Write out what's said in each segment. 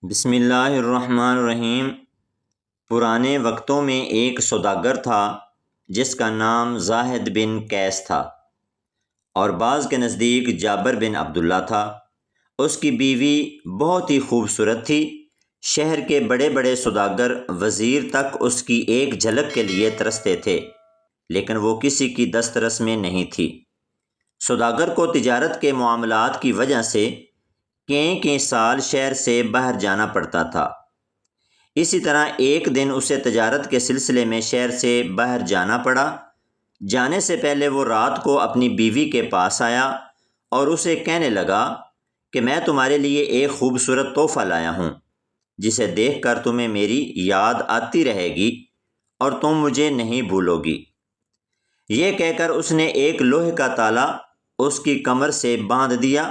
بسم اللہ الرحمن الرحیم۔ پرانے وقتوں میں ایک سوداگر تھا جس کا نام زاہد بن قیس تھا، اور بعض کے نزدیک جابر بن عبداللہ تھا۔ اس کی بیوی بہت ہی خوبصورت تھی۔ شہر کے بڑے بڑے سوداگر، وزیر تک اس کی ایک جھلک کے لیے ترستے تھے، لیکن وہ کسی کی دسترس میں نہیں تھی۔ سوداگر کو تجارت کے معاملات کی وجہ سے کئی سال شہر سے باہر جانا پڑتا تھا۔ اسی طرح ایک دن اسے تجارت کے سلسلے میں شہر سے باہر جانا پڑا۔ جانے سے پہلے وہ رات کو اپنی بیوی کے پاس آیا اور اسے کہنے لگا کہ میں تمہارے لیے ایک خوبصورت تحفہ لایا ہوں، جسے دیکھ کر تمہیں میری یاد آتی رہے گی اور تم مجھے نہیں بھولو گی۔ یہ کہہ کر اس نے ایک لوہے کا تالا اس کی کمر سے باندھ دیا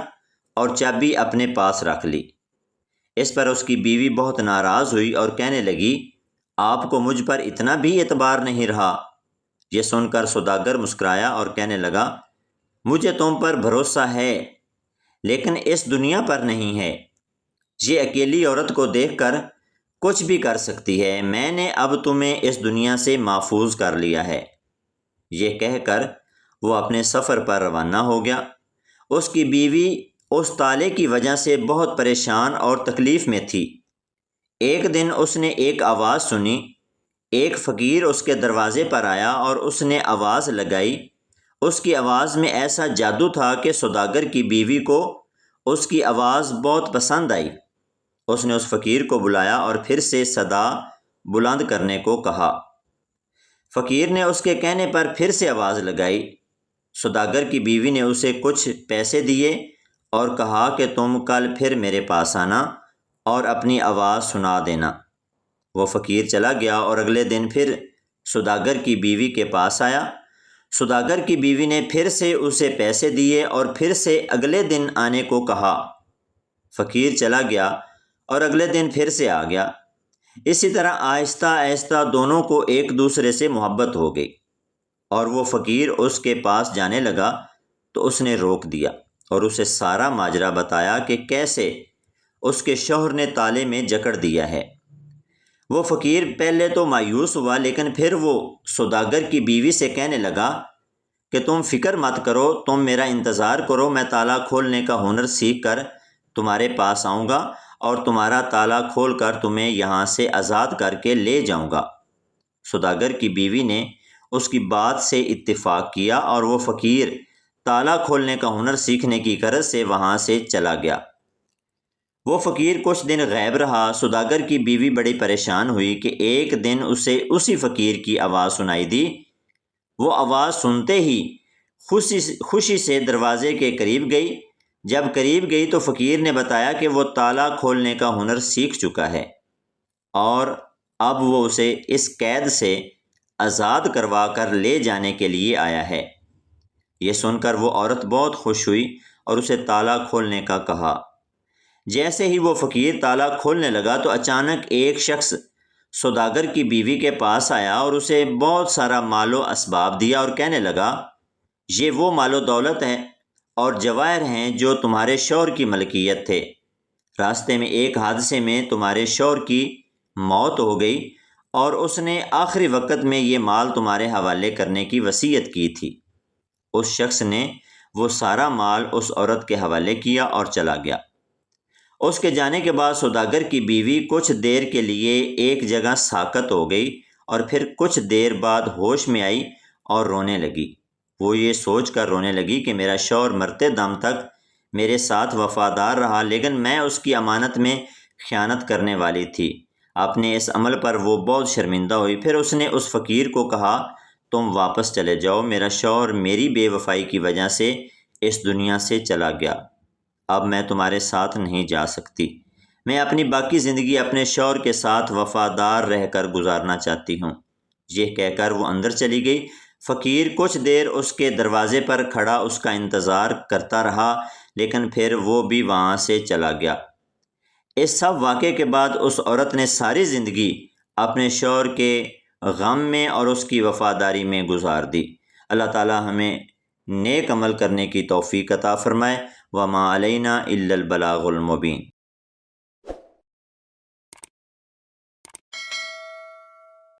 اور چابی اپنے پاس رکھ لی۔ اس پر اس کی بیوی بہت ناراض ہوئی اور کہنے لگی، آپ کو مجھ پر اتنا بھی اعتبار نہیں رہا؟ یہ سن کر سوداگر مسکرایا اور کہنے لگا، مجھے تم پر بھروسہ ہے، لیکن اس دنیا پر نہیں ہے۔ یہ اکیلی عورت کو دیکھ کر کچھ بھی کر سکتی ہے۔ میں نے اب تمہیں اس دنیا سے محفوظ کر لیا ہے۔ یہ کہہ کر وہ اپنے سفر پر روانہ ہو گیا۔ اس کی بیوی اس تالے کی وجہ سے بہت پریشان اور تکلیف میں تھی۔ ایک دن اس نے ایک آواز سنی۔ ایک فقیر اس کے دروازے پر آیا اور اس نے آواز لگائی۔ اس کی آواز میں ایسا جادو تھا کہ سوداگر کی بیوی کو اس کی آواز بہت پسند آئی۔ اس نے اس فقیر کو بلایا اور پھر سے صدا بلند کرنے کو کہا۔ فقیر نے اس کے کہنے پر پھر سے آواز لگائی۔ سوداگر کی بیوی نے اسے کچھ پیسے دیے اور کہا کہ تم کل پھر میرے پاس آنا اور اپنی آواز سنا دینا۔ وہ فقیر چلا گیا اور اگلے دن پھر سوداگر کی بیوی کے پاس آیا۔ سوداگر کی بیوی نے پھر سے اسے پیسے دیے اور پھر سے اگلے دن آنے کو کہا۔ فقیر چلا گیا اور اگلے دن پھر سے آ گیا۔ اسی طرح آہستہ آہستہ دونوں کو ایک دوسرے سے محبت ہو گئی، اور وہ فقیر اس کے پاس جانے لگا تو اس نے روک دیا اور اسے سارا ماجرا بتایا کہ کیسے اس کے شوہر نے تالے میں جکڑ دیا ہے۔ وہ فقیر پہلے تو مایوس ہوا، لیکن پھر وہ سوداگر کی بیوی سے کہنے لگا کہ تم فکر مت کرو، تم میرا انتظار کرو، میں تالا کھولنے کا ہنر سیکھ کر تمہارے پاس آؤں گا اور تمہارا تالا کھول کر تمہیں یہاں سے آزاد کر کے لے جاؤں گا۔ سوداگر کی بیوی نے اس کی بات سے اتفاق کیا اور وہ فقیر تالا کھولنے کا ہنر سیکھنے کی غرض سے وہاں سے چلا گیا۔ وہ فقیر کچھ دن غائب رہا۔ سوداگر کی بیوی بڑی پریشان ہوئی کہ ایک دن اسے اسی فقیر کی آواز سنائی دی۔ وہ آواز سنتے ہی خوشی سے دروازے کے قریب گئی۔ جب قریب گئی تو فقیر نے بتایا کہ وہ تالا کھولنے کا ہنر سیکھ چکا ہے اور اب وہ اسے اس قید سے آزاد کروا کر لے جانے کے لیے آیا ہے۔ یہ سن کر وہ عورت بہت خوش ہوئی اور اسے تالا کھولنے کا کہا۔ جیسے ہی وہ فقیر تالا کھولنے لگا تو اچانک ایک شخص سوداگر کی بیوی کے پاس آیا اور اسے بہت سارا مال و اسباب دیا اور کہنے لگا، یہ وہ مال و دولت ہے اور جواہر ہیں جو تمہارے شوہر کی ملکیت تھے۔ راستے میں ایک حادثے میں تمہارے شوہر کی موت ہو گئی اور اس نے آخری وقت میں یہ مال تمہارے حوالے کرنے کی وصیت کی تھی۔ اس شخص نے وہ سارا مال اس عورت کے حوالے کیا اور چلا گیا۔ اس کے جانے کے بعد سوداگر کی بیوی کچھ دیر کے لیے ایک جگہ ساکت ہو گئی اور پھر کچھ دیر بعد ہوش میں آئی اور رونے لگی۔ وہ یہ سوچ کر رونے لگی کہ میرا شوہر مرتے دم تک میرے ساتھ وفادار رہا، لیکن میں اس کی امانت میں خیانت کرنے والی تھی۔ اپنے اس عمل پر وہ بہت شرمندہ ہوئی۔ پھر اس نے اس فقیر کو کہا، تم واپس چلے جاؤ، میرا شوہر میری بے وفائی کی وجہ سے اس دنیا سے چلا گیا، اب میں تمہارے ساتھ نہیں جا سکتی۔ میں اپنی باقی زندگی اپنے شوہر کے ساتھ وفادار رہ کر گزارنا چاہتی ہوں۔ یہ کہہ کر وہ اندر چلی گئی۔ فقیر کچھ دیر اس کے دروازے پر کھڑا اس کا انتظار کرتا رہا، لیکن پھر وہ بھی وہاں سے چلا گیا۔ اس سب واقعے کے بعد اس عورت نے ساری زندگی اپنے شوہر کے غم میں اور اس کی وفاداری میں گزار دی۔ اللہ تعالی ہمیں نیک عمل کرنے کی توفیق عطا فرمائے۔ وما علینا الا البلاغ المبین۔